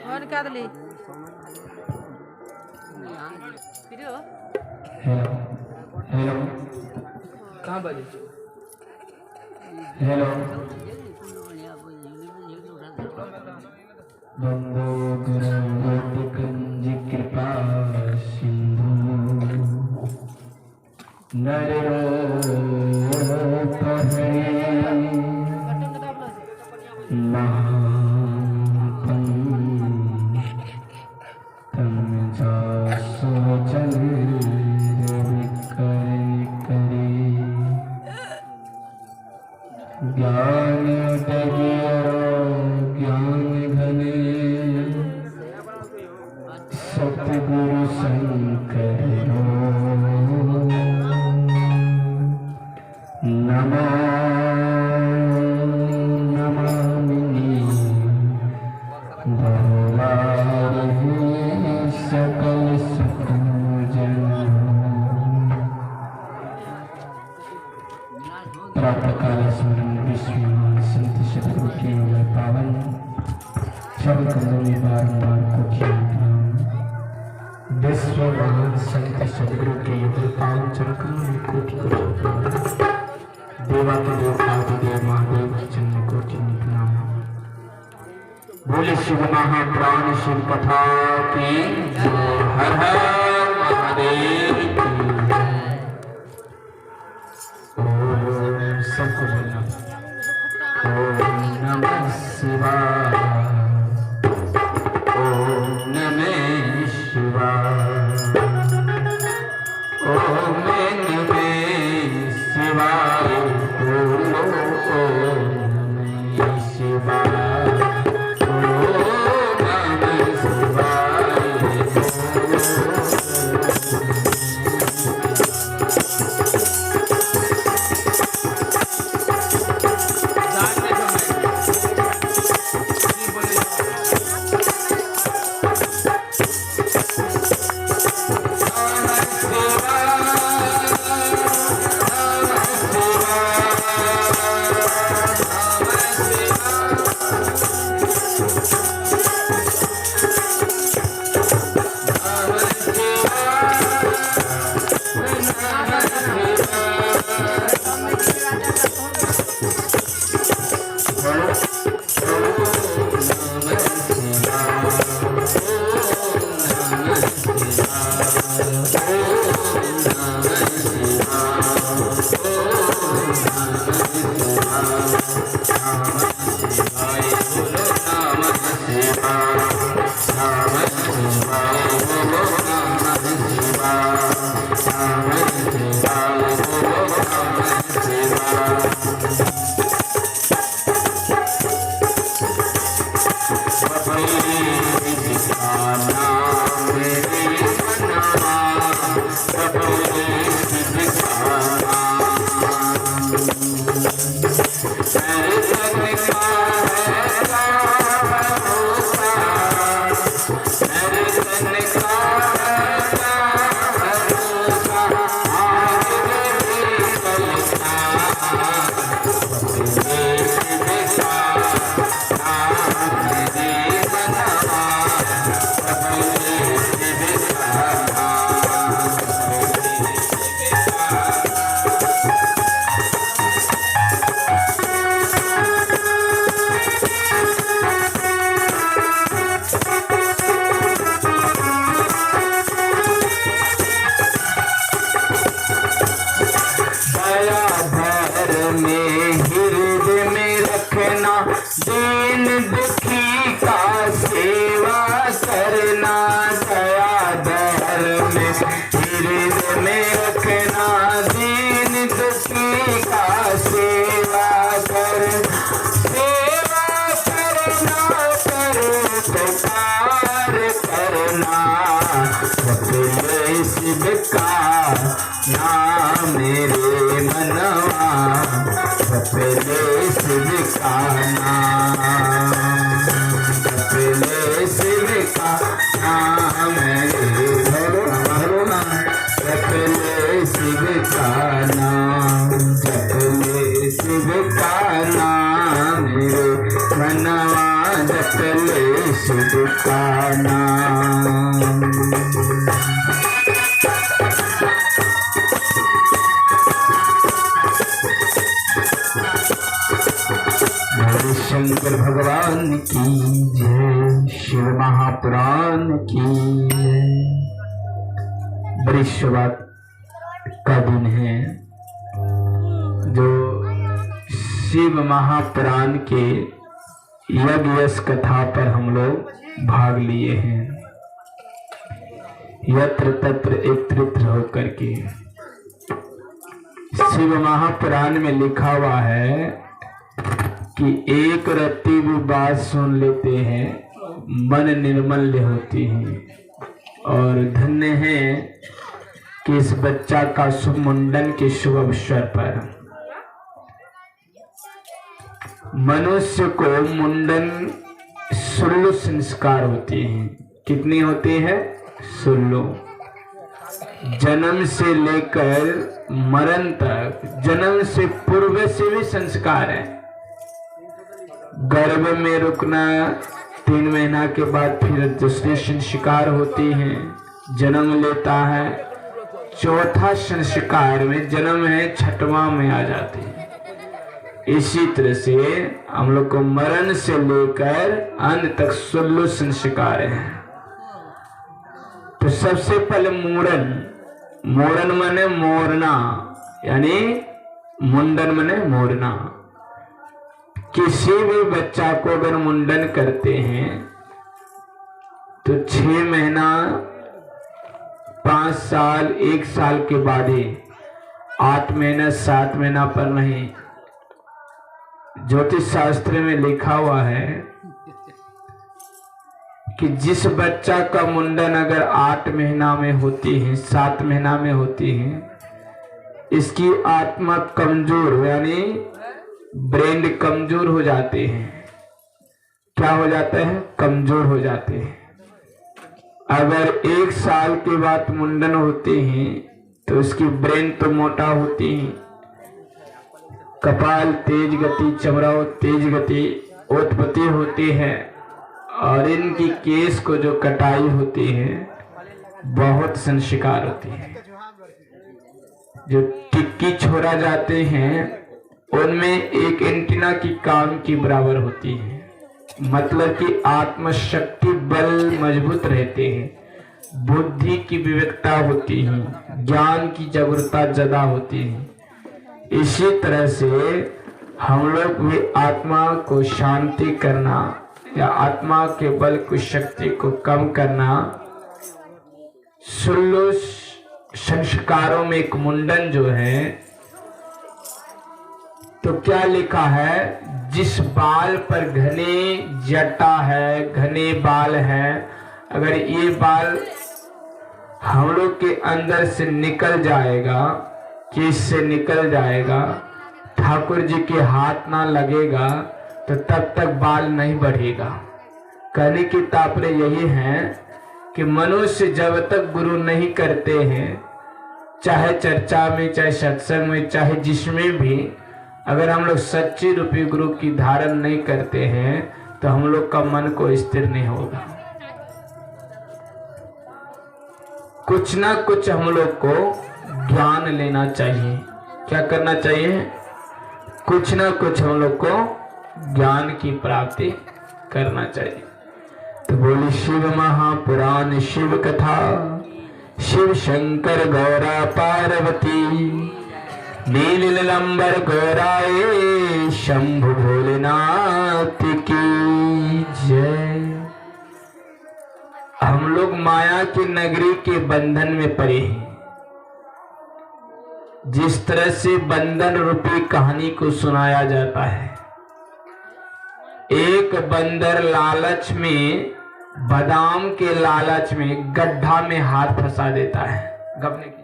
और क्या दली वीडियो हेलो हेलो कहाँ बजे हेलो बंदो गुरु कंज कृपा सिंधु नरपहरे ज्ञान ज्ञान घने सतगुरु शंकर नमो नमामि भोला सकल सुखजन प्रातः काल स्मरण विश्वमान संत सतगुरु के पावन सब कदम में बारंबार कोटि प्रणाम। विश्व महान संत सतगुरु के पावन चरण में कोटि कोटि प्रणाम। देवादिदेव आदिदेव महादेव चरण कोटि प्रणाम। बोले शिव महाप्राण शिव कथा की जय। हर हर महादेव की जय। सबको बोलना ओम नमः शिवाय ओम नमः शिवाय ओम नमः शिवाय बोलो ओम नमः शिवाय ओम नमः शिवाय दीन दुखी का सेवा करना, दया दर में हृदय में रखना। दीन दुखी का सेवा करना, परोपकार करना। सपने शिव का नाम मेरे मनवा, सपने शिव का नाम, सपने शिव का नाम मेरे मनवा, सपने शिव का नाम, सपने शिव का मेरे मनवा जपले शिव का नाम। शंकर भगवान की जय, शिव महापुराण की जय। बृहस्पतिवार का दिन है जो शिव महापुराण के यज्ञ कथा पर हम लोग भाग लिए हैं, यत्र तत्र एकत्रित होकर के। शिव महापुराण में लिखा हुआ है कि एक रत्ती भी बात सुन लेते हैं मन निर्मल होती है, और धन्य है कि इस बच्चा का शुभ मुंडन के शुभ अवसर पर मनुष्य को मुंडन 16 संस्कार होते हैं। कितनी होते हैं? 16। जन्म से लेकर मरण तक, जन्म से पूर्व से भी संस्कार है। गर्भ में रुकना, 3 महीना के बाद फिर दूसरे संस्कार होते हैं, जन्म लेता है, चौथा संस्कार में जन्म है, 6वां में आ जाते हैं। इसी तरह से हम लोग को मरण से लेकर अंत तक 16 संस्कार हैं। तो सबसे पहले मूरन, मूरन माने मोरना, यानी मुंडन माने मोरना। किसी भी बच्चा को अगर मुंडन करते हैं तो 6 महीना, 5 साल, 1 साल के बाद ही, 8 महीना, 7 महीना पर नहीं। ज्योतिष शास्त्र में लिखा हुआ है कि जिस बच्चा का मुंडन अगर 8 महीना में होती है, 7 महीना में होती है, इसकी आत्मा कमजोर, यानी ब्रेन कमजोर हो जाते हैं। क्या हो जाता है? कमजोर हो जाते हैं। अगर 1 साल के बाद मुंडन होते हैं तो उसकी ब्रेन तो मोटा होती है, कपाल तेज गति, चमड़ा तेज गति उत्पत्ति होती है, और इनकी केस को जो कटाई होती है बहुत संस्कार होती है। जो टिक्की छोड़ा जाते हैं उनमें एक एंटीना की काम की बराबर होती है, मतलब कि आत्मशक्ति बल मजबूत रहते हैं, बुद्धि की विवेकता होती है, ज्ञान की जागरूकता ज्यादा होती है। इसी तरह से हम लोग भी आत्मा को शांति करना या आत्मा के बल की शक्ति को कम करना, 16 संस्कारों में एक मुंडन जो है, तो क्या लिखा है? जिस बाल पर घने जटा है, घने बाल है, अगर ये बाल हम लोग के अंदर से निकल जाएगा, केस से निकल जाएगा, ठाकुर जी के हाथ ना लगेगा, तो तब तक बाल नहीं बढ़ेगा। कहने की तात्पर्य यही है कि मनुष्य जब तक गुरु नहीं करते हैं, चाहे चर्चा में, चाहे सत्संग में, चाहे जिसमें भी, अगर हम लोग सच्ची रूपी गुरु की धारण नहीं करते हैं तो हम लोग का मन को स्थिर नहीं होगा। कुछ ना कुछ हम लोग को ज्ञान लेना चाहिए। क्या करना चाहिए? कुछ ना कुछ हम लोग को ज्ञान की प्राप्ति करना चाहिए। तो बोली शिव महापुराण शिव कथा, शिव शंकर गौरा पार्वती, नीलंबर गौराए शंभु भोलेनाथ की जय। हम लोग माया की नगरी के बंधन में पड़े हैं। जिस तरह से बंधन रूपी कहानी को सुनाया जाता है, एक बंदर लालच में, बादाम के लालच में गड्ढा में हाथ फंसा देता है गबने के लिए।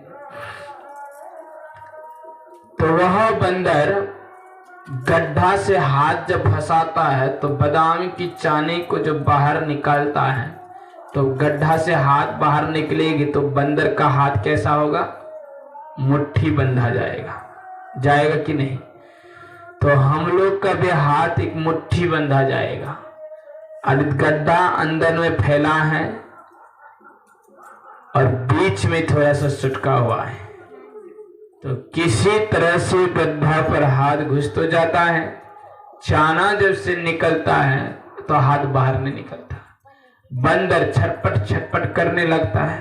तो वह बंदर गड्ढा से हाथ जब फंसाता है तो बादाम की चानी को जब बाहर निकालता है तो गड्ढा से हाथ बाहर निकलेगी तो बंदर का हाथ कैसा होगा? मुट्ठी बंधा जाएगा, जाएगा कि नहीं? तो हम लोग का भी हाथ एक मुट्ठी बंधा जाएगा और गड्ढा अंदर में फैला है और बीच में थोड़ा सा सुटका हुआ है, तो किसी तरह से गड्ढा पर हाथ घुस तो जाता है। चाना जब से निकलता है तो हाथ बाहर नहीं निकलता। बंदर छटपट छटपट करने लगता है।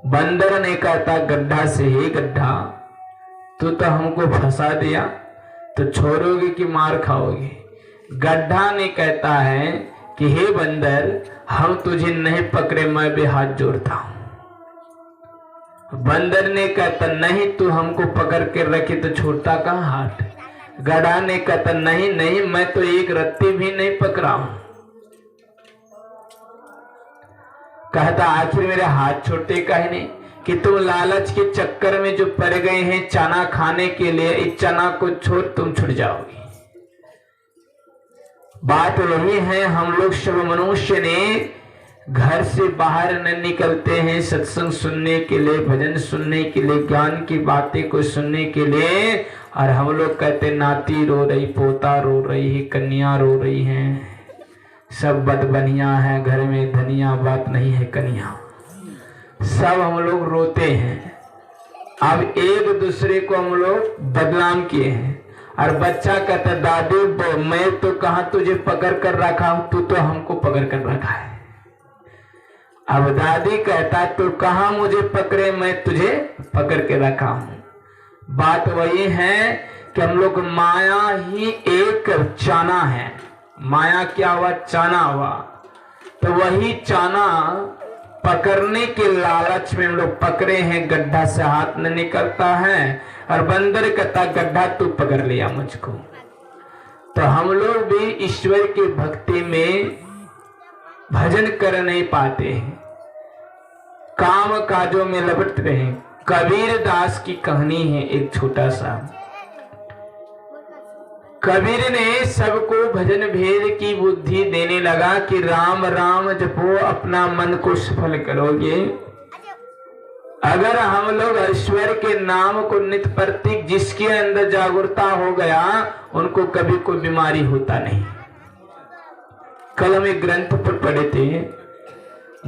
बंदर ने कहता गड्ढा से, हे गड्ढा, तू तो हमको फंसा दिया, तो छोड़ोगे कि मार खाओगे? गड्ढा ने कहता है कि हे बंदर, हम तुझे नहीं पकड़े, मैं भी हाथ जोड़ता हूं। बंदर ने कहता नहीं, तू हमको पकड़ के रखे तो छोड़ता कहां हाथ? गड्ढा ने कहता नहीं नहीं, मैं तो एक रत्ती भी नहीं पकड़ा हूं। कहता आखिर मेरे हाथ छोड़ते काहे नहीं? कि तुम लालच के चक्कर में जो पड़ गए हैं चना खाने के लिए, इस चना को छोड़ तुम छुट जाओगे। बात वही है, हम लोग सब मनुष्य ने घर से बाहर न निकलते हैं सत्संग सुनने के लिए, भजन सुनने के लिए, ज्ञान की बातें को सुनने के लिए, और हम लोग कहते नाती रो रही, पोता रो रही है, कन्या रो रही है, सब बदबनिया है, घर में धनिया, बात नहीं है कन्या, सब हम लोग रोते हैं। अब एक दूसरे को हम लोग बदनाम किए हैं। और बच्चा कहता दादी मैं तो कहां तुझे पकड़ कर रखा हूं, तू तो हमको पकड़ कर रखा है। अब दादी कहता तू कहां मुझे पकड़े, मैं तुझे पकड़ के रखा हूं। बात वही है कि हम लोग माया ही एक चाना है। माया क्या हुआ? चाना हुआ। तो वही चाना पकड़ने के लालच में हम लोग पकड़े हैं, गड्ढा से हाथ न निकलता है। और बंदर कहता गड्ढा तू पकड़ लिया मुझको। तो हम लोग भी ईश्वर की भक्ति में भजन कर नहीं पाते हैं, काम काजों में लपट रहे हैं। कबीर दास की कहानी है एक छोटा सा। कबीर ने सबको भजन भेद की बुद्धि देने लगा कि राम राम जपो, अपना मन को सफल करोगे। अगर हम लोग ईश्वर के नाम को नित्य प्रतीक जिसके अंदर जागरूकता हो गया, उनको कभी कोई बीमारी होता नहीं। कल हम एक ग्रंथ पर पढ़े थे,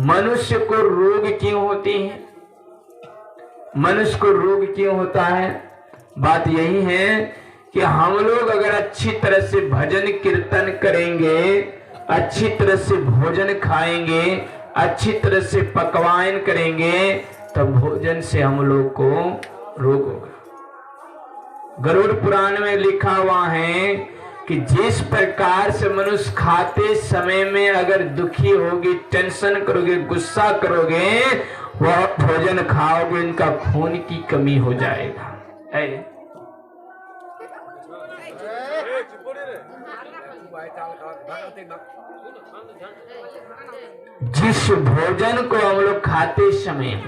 मनुष्य को रोग क्यों होती है? मनुष्य को रोग क्यों होता है? बात यही है कि हम लोग अगर अच्छी तरह से भजन कीर्तन करेंगे, अच्छी तरह से भोजन खाएंगे, अच्छी तरह से पकवान करेंगे, तो भोजन से हम लोग को रोग होगा। गरुड़ पुराण में लिखा हुआ है कि जिस प्रकार से मनुष्य खाते समय में अगर दुखी होगी, टेंशन करोगे, गुस्सा करोगे, वह भोजन खाओगे, इनका खून की कमी हो जाएगा। जिस भोजन को हम लोग खाते समय,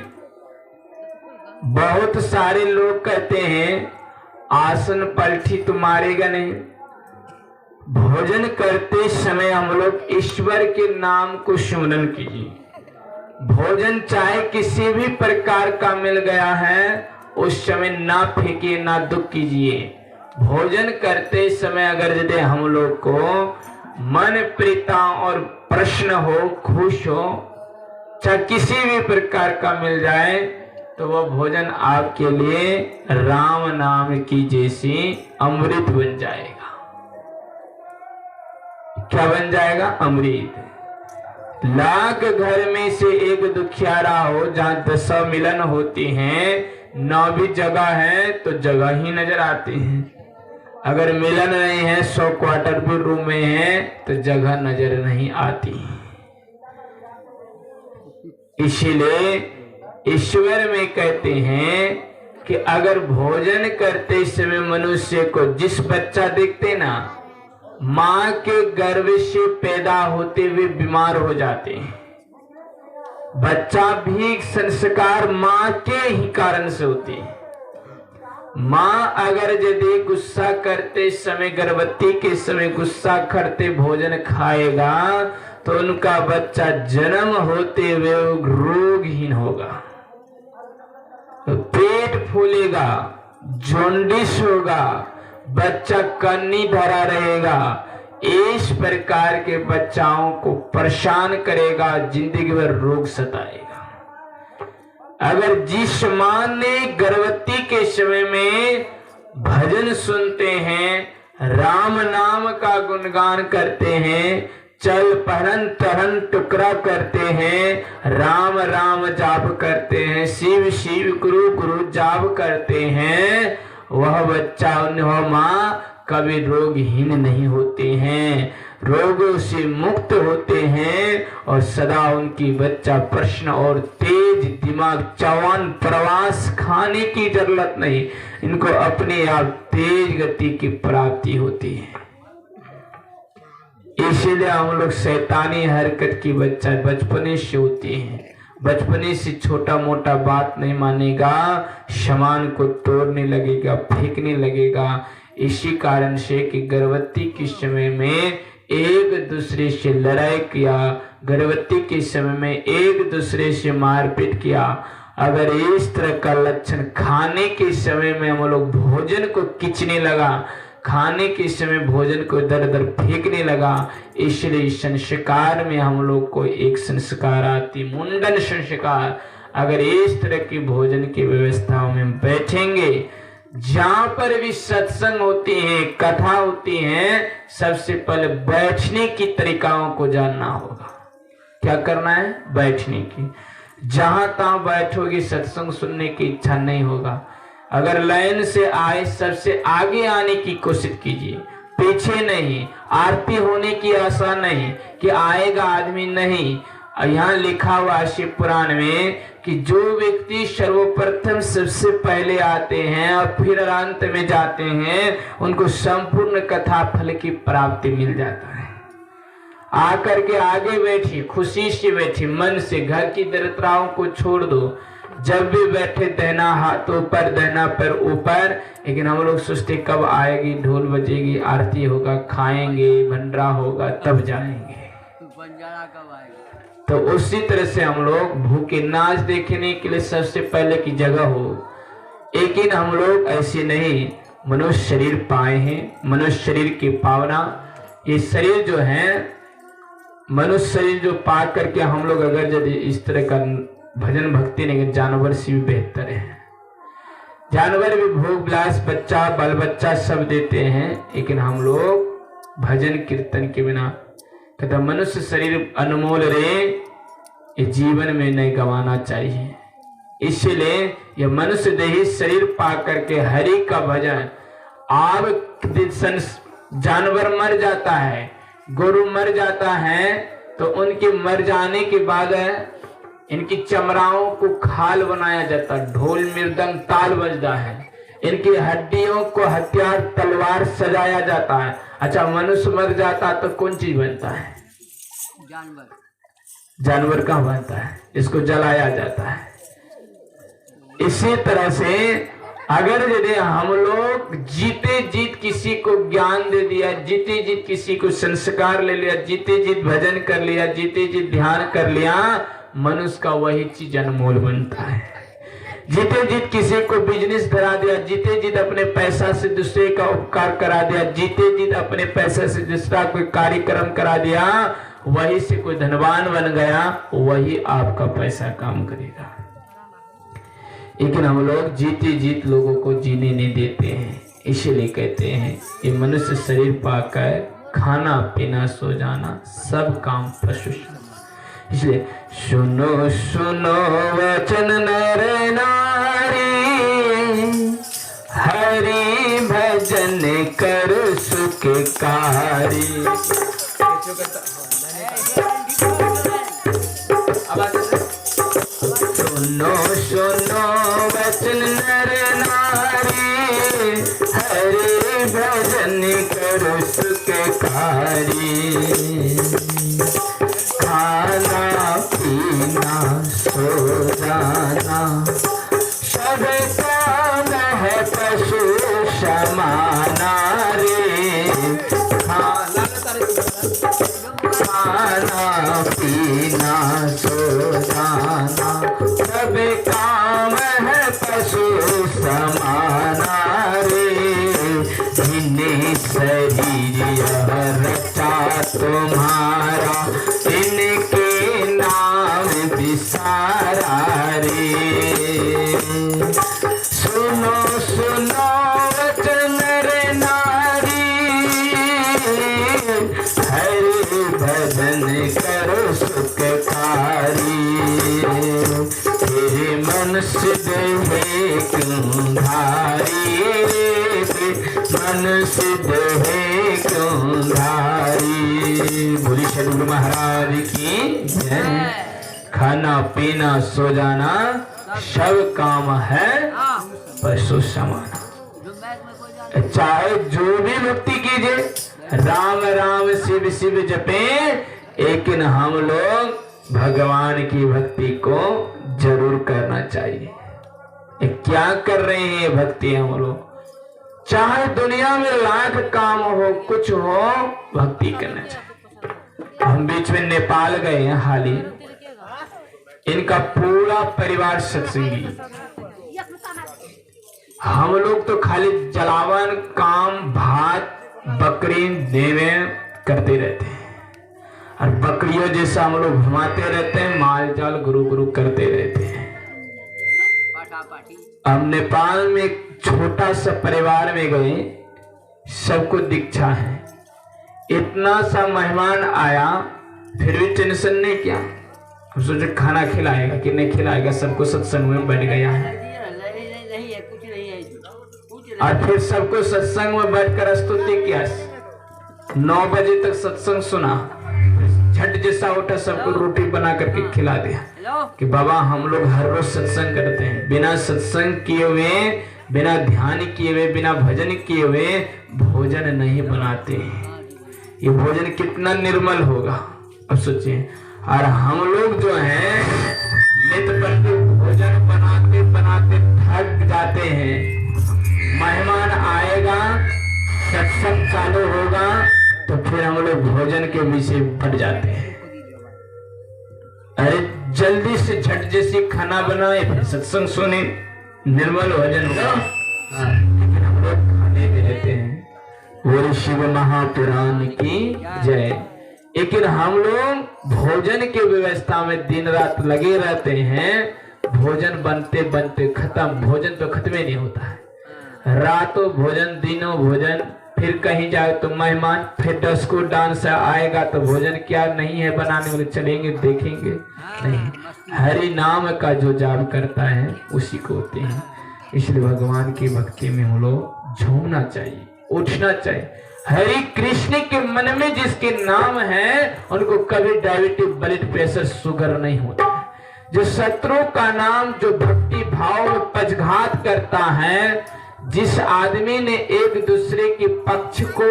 बहुत सारे लोग कहते हैं आसन पलटी तो मारेगा नहीं। भोजन करते समय हम लोग ईश्वर के नाम को स्मरण कीजिए। भोजन चाहे किसी भी प्रकार का मिल गया है, उस समय ना फेंकिए, ना दुख कीजिए। भोजन करते समय अगर यदि हम लोग को मन प्रीता और प्रश्न हो, खुश हो, चाहे किसी भी प्रकार का मिल जाए, तो वह भोजन आपके लिए राम नाम की जैसी अमृत बन जाएगा। क्या बन जाएगा? अमृत। लाख घर में से एक दुखियारा हो, जहां 10 मिलन होती हैं, 9 भी जगह है तो जगह ही नजर आती है। अगर मिलन नहीं है, 100 क्वार्टर भी रूम में है, तो जगह नजर नहीं आती। इसीलिए ईश्वर में कहते हैं कि अगर भोजन करते समय मनुष्य को, जिस बच्चा देखते ना, मां के गर्भ से पैदा होते हुए बीमार हो जाते हैं, बच्चा भी संस्कार मां के ही कारण से होते हैं। मां अगर यदि गुस्सा करते समय, गर्भवती के समय गुस्सा करते भोजन खाएगा, तो उनका बच्चा जन्म होते हुए रोगहीन होगा, तो पेट फूलेगा, जॉन्डिस होगा, बच्चा कन्नी धरा रहेगा। इस प्रकार के बच्चाओं को परेशान करेगा, जिंदगी भर रोग सताएगा। अगर जिस मां ने गर्भवती के समय में भजन सुनते हैं, राम नाम का गुणगान करते हैं, चल पहरन तरन टुकड़ा करते हैं, राम राम जाप करते हैं, शिव शिव गुरु गुरु जाप करते हैं, वह बच्चा वह माँ कभी रोगहीन नहीं होते हैं, रोगों से मुक्त होते हैं और सदा उनकी बच्चा प्रश्न और तेज दिमाग, जवान प्रवास, खाने की जरूरत नहीं, इनको अपने आप तेज गति की प्राप्ति होती है। इसीलिए हम लोग शैतानी हरकत की बच्चा बचपने से होती है। बचपने से छोटा मोटा बात नहीं मानेगा, सामान को तोड़ने लगेगा, फेंकने लगेगा। इसी कारण से कि गर्भवती के समय में एक दूसरे से लड़ाई किया, गर्भवती के समय में एक दूसरे से मारपीट किया। अगर इस तरह का लक्षण खाने के समय में हम लोग भोजन को खींचने लगा, खाने के समय भोजन को दर दर फेंकने लगा, इसलिए संस्कार में हम लोग को एक संस्कार आती, मुंडन संस्कार। अगर इस तरह की भोजन की व्यवस्थाओं में बैठेंगे, जहां पर भी सत्संग होती है, कथा होती है, सबसे पहले बैठने की तरीकाओं को जानना होगा। क्या करना है? बैठने की। जहां तहां बैठोगे, सत्संग सुनने की इच्छा नहीं होगा। अगर लाइन से आए, सबसे आगे आने की कोशिश कीजिए, पीछे नहीं। आरती होने की आशा नहीं कि आएगा आदमी, नहीं। यहाँ लिखा हुआ है शिव पुराण में कि जो व्यक्ति सर्वप्रथम सबसे पहले आते हैं और फिर अंत में जाते हैं, उनको संपूर्ण कथा फल की प्राप्ति मिल जाता है। आकर के आगे बैठिए, खुशी से बैठिए, मन से। घर की दरिद्रताओं को छोड़ दो। जब भी बैठे दाहिना हाथ ऊपर, दाहिना पैर ऊपर। लेकिन हम लोग सोचते कब आएगी, ढोल बजेगी, आरती होगा, खाएंगे, भंडारा होगा, तब जाएंगे। कब आएगा? तो उसी तरह से हम लोग भूखे नाच देखने के लिए सबसे पहले की जगह हो, लेकिन हम लोग ऐसे नहीं। मनुष्य शरीर पाए हैं, मनुष्य शरीर की पावना, ये शरीर जो है, मनुष्य शरीर जो पा करके हम लोग अगर यदि इस तरह का भजन भक्ति नहीं, जानवर से भी बेहतर है। जानवर भी भोग विलास, बच्चा बाल बच्चा सब देते हैं, लेकिन हम लोग भजन कीर्तन के बिना, कहता मनुष्य शरीर अनमोल रे, ये जीवन में नहीं गंवाना चाहिए। इसलिए यह मनुष्य देही शरीर पा करके हरि का भजन। आप जानवर मर जाता है, गोरु मर जाता है, तो उनके मर जाने के बाद इनकी चमड़ाओं को खाल बनाया जाता है, ढोल मृदंग ताल बजता है, इनकी हड्डियों को हथियार तलवार सजाया जाता है। अच्छा, मनुष्य मर जाता तो कौन चीज बनता है? जानवर। जानवर कहाँ बनता है? इसको जलाया जाता है। इसी तरह से अगर यदि हम लोग जीते जीत किसी को ज्ञान दे दिया, जीते जीत किसी को संस्कार ले लिया, जीते जीत भजन कर लिया, जीते जीत ध्यान कर लिया, मनुष्य का वही चीज अनमोल बनता है। जीते जीत किसी को बिजनेस धरा दिया, जीते जीत अपने पैसा से दूसरे का उपकार करा दिया, जीते जीत अपने पैसे से दूसरा कोई कार्यक्रम करा दिया, वही से कोई धनवान बन गया, वही आपका पैसा काम करेगा। लेकिन हम लोग जीते जीत लोगों को जीने नहीं देते हैं। इसलिए कहते हैं ये मनुष्य शरीर पाकर खाना पीना सो जाना सब काम पशु। इसलिए सुनो सुनो वचन नर नारी, हरि भजन कर सुखकारी। सुनो सुनो वचन नर नारी, हरि भजन कर सुखकारी। खाना पीना सो जाना सब काम है पशु समाना रे। खाना पीना सो जाना सब काम है पशु समाना रे। तुम्हारा, इनके नाम विसारा रे। सुनो सुनो वचन रे नारी, हरि भजन करो सुखकारी। हे मनुष्य देहे क्यों धारी, मनुष्य देहे क्यों धारी। बोली सदगुरु महाराज की जय। खाना पीना सो जाना सब काम है पशु समान। जो बैग में कोई जाने चाहे जो भी भक्ति कीजिए, राम राम शिव शिव जपे, लेकिन हम लोग भगवान की भक्ति को जरूर करना चाहिए। ये क्या कर रहे हैं ये भक्ति हम लोग? चाहे दुनिया में लाख काम हो, कुछ हो, भक्ति करना चाहिए। हम बीच में नेपाल गए हैं हाल ही, इनका पूरा परिवार सत्संगी। हम लोग तो खाली जलावन काम, भात बकरी देवे करते रहते हैं, और बकरियों जैसा हम लोग घुमाते रहते हैं, माल जाल गुरु गुरु करते रहते हैं। पाटापाटी। हम नेपाल में एक छोटा सा परिवार में गए, सबको दीक्षा है, इतना सा मेहमान आया, फिर भी टेंशन नहीं किया। हम सोचे खाना खिलाएगा कि नहीं खिलाएगा, सबको सत्संग में बैठ गया है। नहीं है, कुछ नहीं है, कुछ नहीं। और फिर सबको सत्संग में बैठकर स्तुति किया। 9 बजे तक सत्संग सुना, झट जैसा उठा, सबको रोटी बना करके खिला दिया हेलो कि बाबा हम लोग हर रोज सत्संग करते हैं, बिना सत्संग किए हुए, बिना ध्यान किए हुए, बिना भजन किए हुए भोजन नहीं बनाते हैं। ये भोजन कितना निर्मल होगा अब सोचिए। और हम लोग जो हैं नित प्रति भोजन बनाते बनाते थक जाते हैं। मेहमान आएगा, सत्संग चालू होगा, तो फिर हम लोग भोजन के विषय बढ़ जाते हैं। अरे जल्दी से झट जैसे खाना बनाए, फिर सत्संग सुने, निर्मल भोजन होगा। लेकिन हम लोग खाने में रहते हैं। बोले शिव महापुराण की जय। लेकिन हम लोग भोजन की व्यवस्था में दिन रात लगे रहते हैं। भोजन बनते बनते खत्म, भोजन तो खत्म ही नहीं होता है। रातों भोजन, दिनों भोजन, फिर कहीं जाए तो मेहमान, फिर 10 को डांस आएगा तो भोजन क्या नहीं है बनाने वाले, चलेंगे देखेंगे नहीं। हरि नाम का जो जाप करता है उसी को होते हैं। इसलिए भगवान की भक्ति में हम लोग झूमना चाहिए, उठना चाहिए। हरि कृष्ण के मन में जिसके नाम है उनको कभी डायबिटीज, ब्लड प्रेशर, शुगर नहीं होता है। जो शत्रु का नाम, जो भक्ति भाव में पक्षघात करता है, जिस आदमी ने एक दूसरे के पक्ष को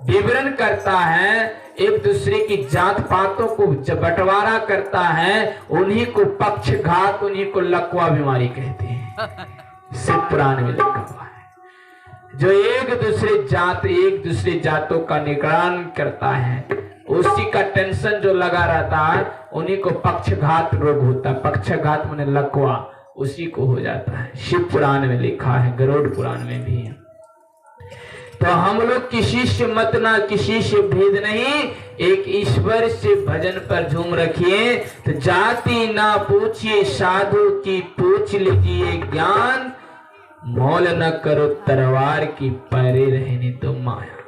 विवरण करता है, एक दूसरे की जात पातों को बंटवारा करता है, उन्हीं को पक्षघात, उन्हीं को लकवा बीमारी कहते हैं। शिव पुराण में लिखा हुआ है। जो एक दूसरे जातों का निगरान करता है, उसी का टेंशन जो लगा रहता है, उन्हीं को पक्षघात रोग होता है। पक्षघात माने लकवा, उसी को हो जाता है। शिव पुराण में लिखा है, गरुड़ पुराण में भी है। तो हम लोग किसी से मत ना, किसी से भेद नहीं, एक ईश्वर से भजन पर झूम रखिए। तो जाति ना पूछिए, साधु की पूछ लीजिए ज्ञान, मोल न करो तलवार की, परे रहने तो माया।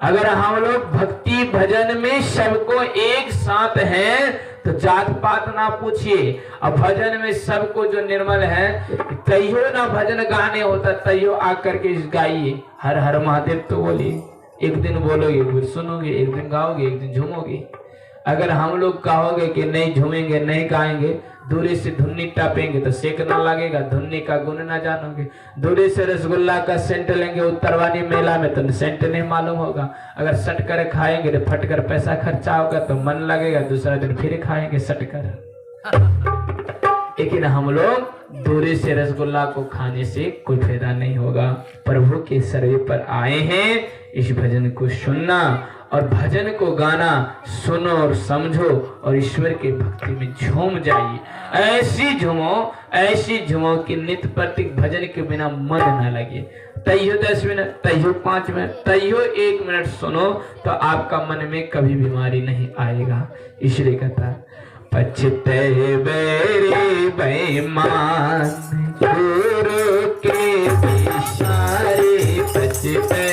अगर हम लोग भक्ति भजन में सबको एक साथ हैं तो जात पात ना पूछिए। अब भजन में सबको जो निर्मल है, तैयो ना भजन गाने होता, तैयो आकर के गाइए हर हर महादेव तो बोलिए। एक दिन बोलोगे, फिर सुनोगे, एक दिन गाओगे, एक दिन झूमोगे। अगर हम लोग कहोगे कि नहीं झूमेंगे, नहीं गाएंगे, दूरी से धुन्नी टापेंगे तो सेक ना लगेगा, धुन्नी का गुण ना जानोगे। दूरी से रसगुल्ला का सेंट लेंगे उत्तरवानी मेला में तो सेंट नहीं मालूम होगा। अगर सट कर खाएंगे तो फट कर पैसा खर्चा होगा तो मन लगेगा, दूसरा दिन फिर खाएंगे सट कर। लेकिन हम लोग दूरी से रसगुल्ला को खाने से कोई फायदा नहीं होगा। प्रभु के सर्वे पर आए हैं, इस भजन को सुनना और भजन को गाना, सुनो और समझो और ईश्वर के भक्ति में झूम जाइए। ऐसी झूमो कि नित्य प्रत्येक भजन के बिना मन न लगे। तैयो 10 मिनट, तैयो 5 मिनट, तैयो 1 मिनट सुनो तो आपका मन में कभी बीमारी नहीं आएगा। इसलिए कहता पछते बेरे बेईमान गुरु के इशारे पछते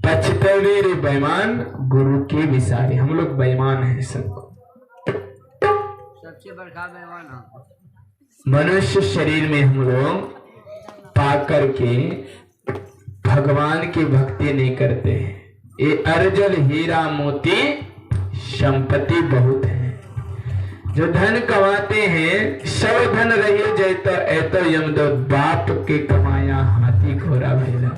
पछतवे रे बेईमान गुरु के विसारे। हम लोग बेईमान हैं सबको। सबसे बड़का बेईमान हम। मनुष्य शरीर में हम लोग पाकर के भगवान की भक्ति नहीं करते हैं। ये अर्जल हीरा मोती संपत्ति बहुत है। जो धन कमाते हैं सब धन रही जैतो ऐतो यमदो बाप के कमाया हाथी घोड़ा भेला।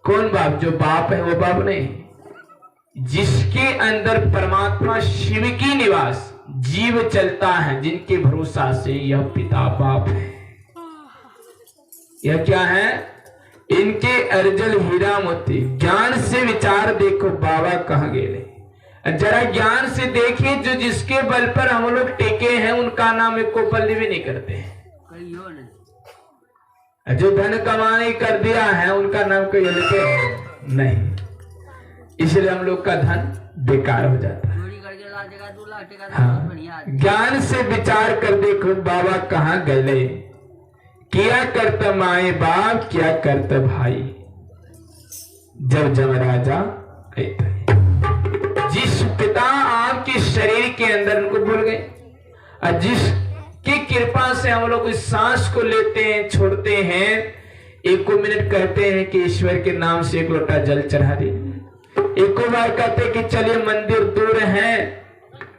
कौन बाप? जो बाप है वो बाप नहीं, जिसके अंदर परमात्मा शिव की निवास जीव चलता है, जिनके भरोसा से यह पिता बाप है। यह क्या है? इनके अर्जल हीरा मोती। ज्ञान से विचार देखो बाबा कहाँ गए। जरा ज्ञान से देखिए, जो जिसके बल पर हम लोग टेके हैं उनका नाम एक को पल्ली भी नहीं करते हैं। कहियो नहीं। जो धन कमाने कर दिया है उनका नाम कोई लेते नहीं। इसलिए हम लोग का धन बेकार हो जाता है। चोरी करके ला देगा 2 लाख टका। हाँ। बढ़िया। ज्ञान से विचार कर देखो बाबा कहाँ गए। क्या करता माए बाप, क्या करता भाई। जब जमराजा जिस पिता आपके शरीर के अंदर उनको भूल गए, और जिसकी कृपा से हम लोग इस सांस को लेते हैं छोड़ते हैं, एक मिनट कहते हैं कि ईश्वर के नाम से एक लोटा जल चढ़ा दे। एक बार कहते हैं कि चलिए मंदिर दूर है,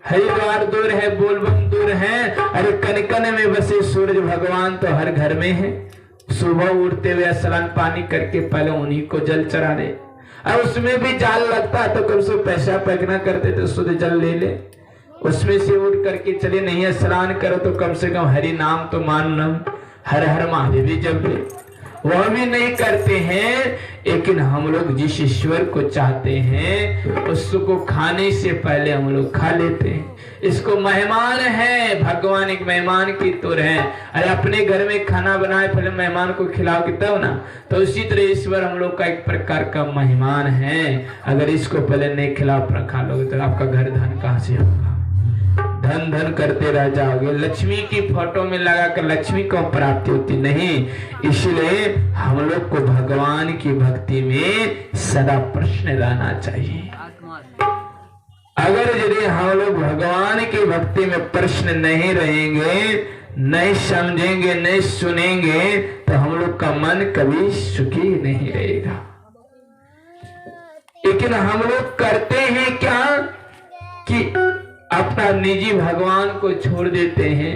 हरिद्वार दूर है, बोलबम दूर है। अरे कनकन में बसे सूरज भगवान तो हर घर में है। सुबह उठते हुए स्नान पानी करके पहले उन्हीं को जल चढ़ा दे। और उसमें भी जाल लगता है तो कम से पैसा पैकना करते तो शुद्ध जल ले ले। उसमें से उठ करके चले, नहीं स्नान करो तो कम से कम हरि नाम तो मान नाम, हर हर महादेव जब ले। वह भी नहीं करते हैं। लेकिन हम लोग जिस ईश्वर को चाहते हैं उसको खाने से पहले हम लोग खा लेते हैं। इसको मेहमान है, भगवान एक मेहमान की तुर है। अरे अपने घर में खाना बनाए पहले मेहमान को खिलाओगे तब ना। तो उसी तरह ईश्वर हम लोग का एक प्रकार का मेहमान है। अगर इसको पहले नहीं खिला खा लोगे तो आपका घर धन कहाँ से होगा? धन धन करते रह जाओगे। लक्ष्मी की फोटो में लगाकर लक्ष्मी को प्राप्ति होती नहीं। इसलिए हम लोग को भगवान की भक्ति में सदा प्रश्न रहना चाहिए। अगर यदि हम लोग भगवान की भक्ति में प्रश्न नहीं रहेंगे, नहीं समझेंगे, नहीं सुनेंगे, तो हम लोग का मन कभी सुखी नहीं रहेगा। लेकिन हम लोग करते हैं क्या कि अपना निजी भगवान को छोड़ देते हैं,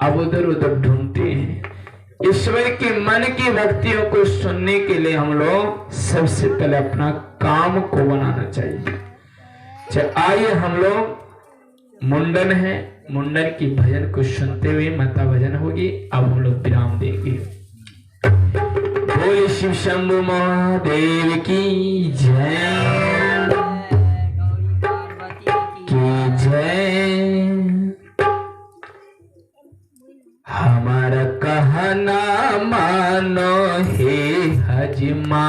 अब उधर उधर ढूंढते हैं। ईश्वर के मन की भक्तियों को सुनने के लिए हम लोग सबसे पहले अपना काम को बनाना चाहिए। आइए हम लोग मुंडन है, मुंडन की भजन को सुनते हुए माता भजन होगी। अब हम लोग विराम देंगे। बोले शिव शंभु महादेव की जय की जय। हमारा कहना मानो हे हजमा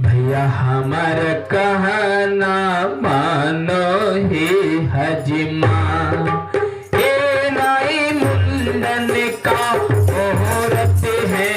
भैया, हमारा कहना मानो हे हजमा। ए नाई मुंडन का मुहूर्त है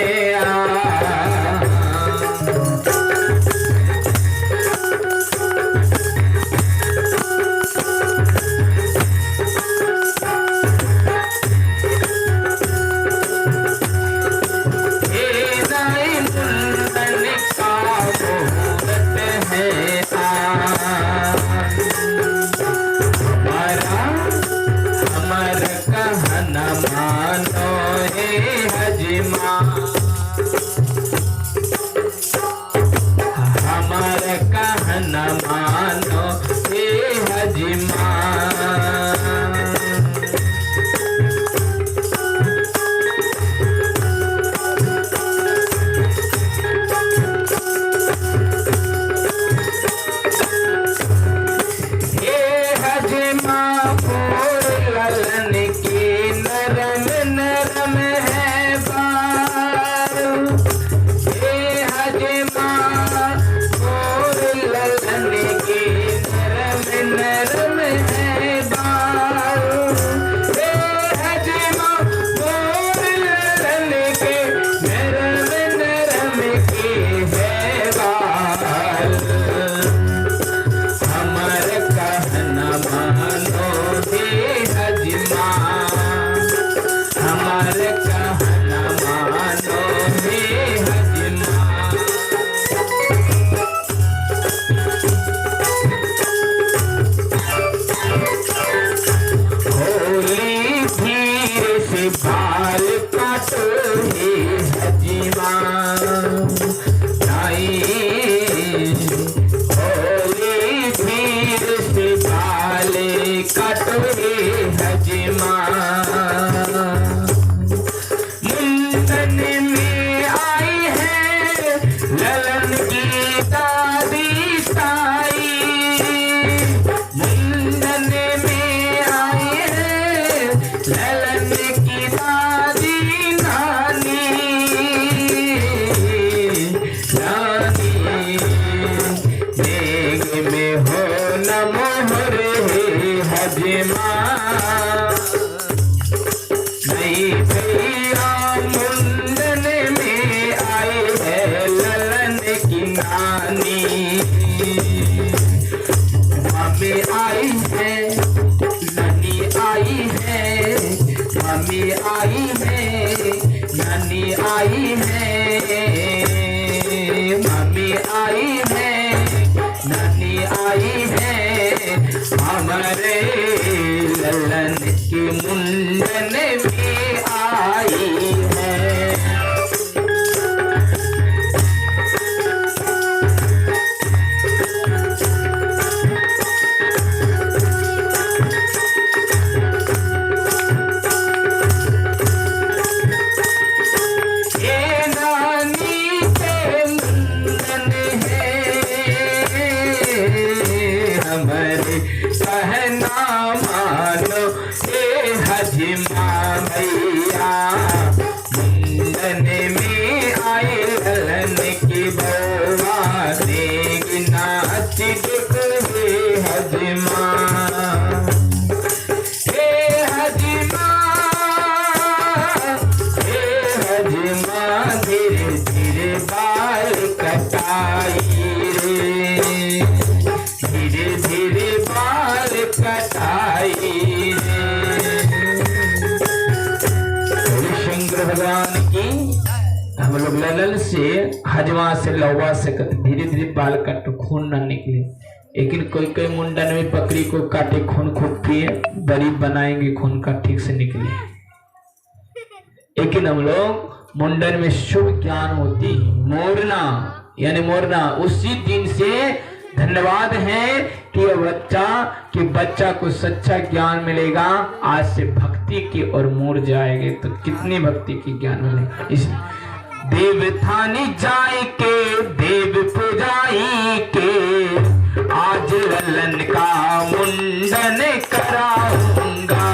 हमारे ललन के मुंडन में आई है। भगवान की हम लोग ललन से हजवा से लौवा से धीरे धीरे बाल कट खून न निकले, लेकिन कोई कोई मुंडन में बकरी को काटे खून खूब पिए बड़ी बनाएंगे खून का ठीक से निकले। लेकिन हम लोग मुंडन में शुभ ज्ञान होती मोरना यानी मोरना उसी दिन से धन्यवाद है कि बच्चा को सच्चा ज्ञान मिलेगा। आज से भक्ति की ओर मोड़ जाएंगे तो कितनी भक्ति की ज्ञान मिलेगा। इस देवथानी जाए के देव पुजाई के आज ललन का मुंडन कराऊंगा।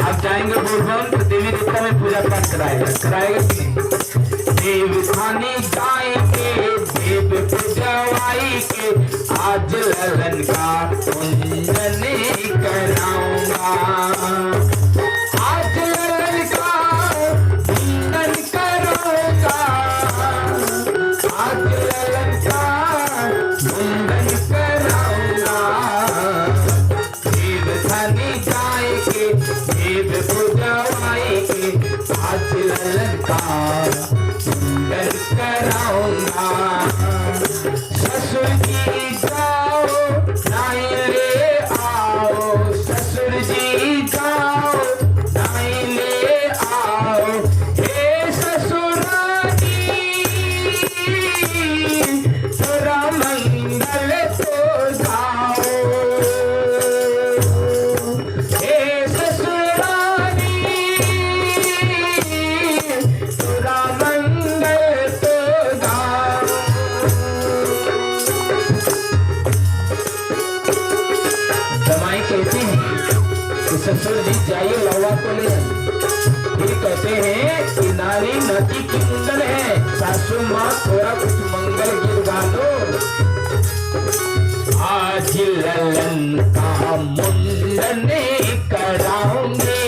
आप जाएंगे भगवान तो देवी देवता में पूजा पाठ कराएगा कि नहीं। देवथानी जाए के देव पुजवाई के आज ललन का मुंडन कराऊंगा। आज ललन का मुंडन करूंगा। आज ललन का मुंडन कराऊंगा। देवथानी जाए के देव पुजवाई के आज ललन का मुंडन कराऊंगा। ससुर जी जाओ नाई ले आओ, ससुर जी जाओ नाई ले आओ। हे ससुरानी थोड़ा मंगल तो जाओ। हे ससुरानी थोड़ा मंगल तो जाओ। जमाई कहते हैं कि ससुर जी जाइए लौवा को ले आइए। फिर कहते हैं कि नारी नदी की मुंडन है, सासू माँ थोड़ा कुछ मंगल गीत गा दो। आज ललन का मुंडन कराऊंगे।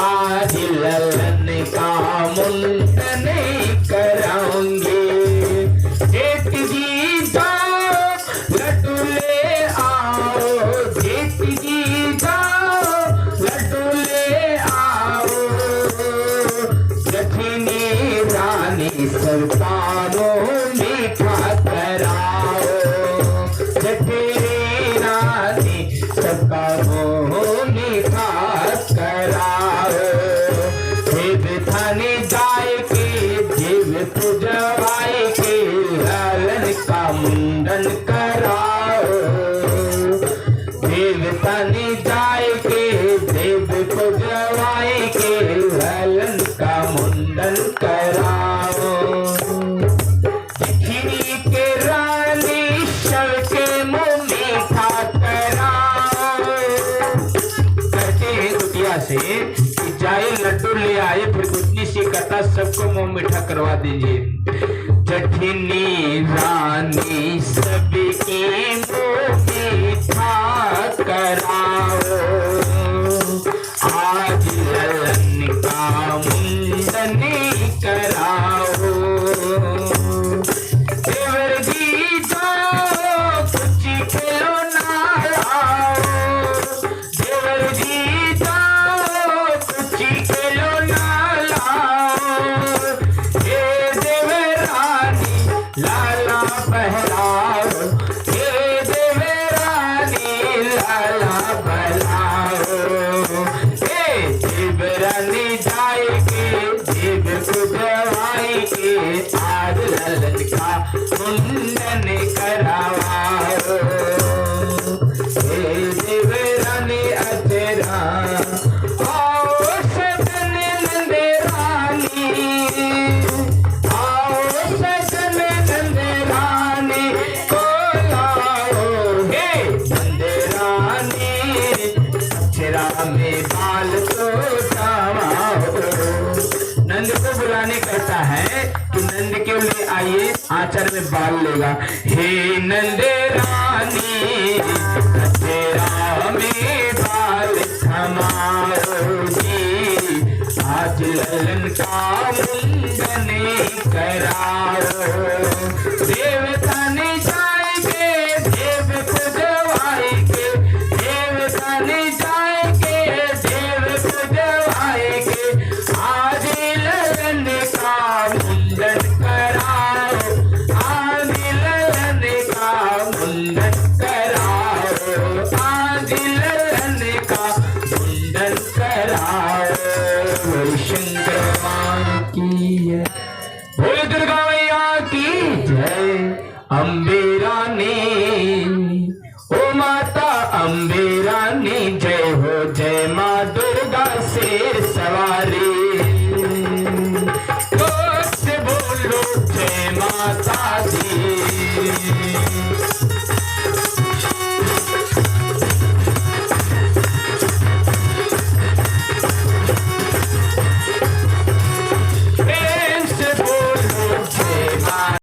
आज ललन का मुंडन कराऊंगे। जेठ जी जाओ लड्डू ले आओ। जेठ जी जाओ लड्डू ले आओ। जठनी रानी सरकारों मीठा कराओ। जठनी रानी सरकारों मीठा कराओ। देवथानी जाए के देव पुजवाए के लालन का मुंडन कराओ। देवथानी जाए के देव पुजवाए के लालन का मुंडन कराओ। खिली के रानी शव के मुंह मीठा कराओ। कहते हैं कुटिया से कि जाए लड्डू ले आए, फिर गुटनी सी कथा सबको मुंह मीठा करवा दीजिए। जठनी रानी सबकी मुंह मीठा कराओ। आज ललन का मुंडन कराओ। देवर जी जाओ कुछ खिलौना लाओ। देवर जी जाओ कुछ खिलौना लाओ। हे देवरानी लाला बहलाओ। हे देवरानी के आज ललन का मुंडन करावाओ। हे देवरानी अचरा आओ सजन नंद रानी, आओ सजन नंद रानी को लाओ। हे नंद रानी अचरा में बाल तो जावाओ। नंद को बुलाने कहता है कि नंद क्यों ले आइए, आचर में बाल लेगा। हे नंद रानी अचरा में बाल समारो जी, आज ललन का मुंडन कराओ। देवता ने जाएंगे देव पूजवाएंगे, देवता ने जाएंगे देव पूजवाएंगे, आज ललन का मुंडन कराओ, आज ललन का मुंडन कराओ, आज ललन का मुंडन कराओ। बोल शंकर भगवान की जय, बोल दुर्गा मैया की जय। अम्बे रानी ओ माता अम्बे रानी जय हो, जय माँ दुर्गा शेर सवारी। जोर से बोलो जय माता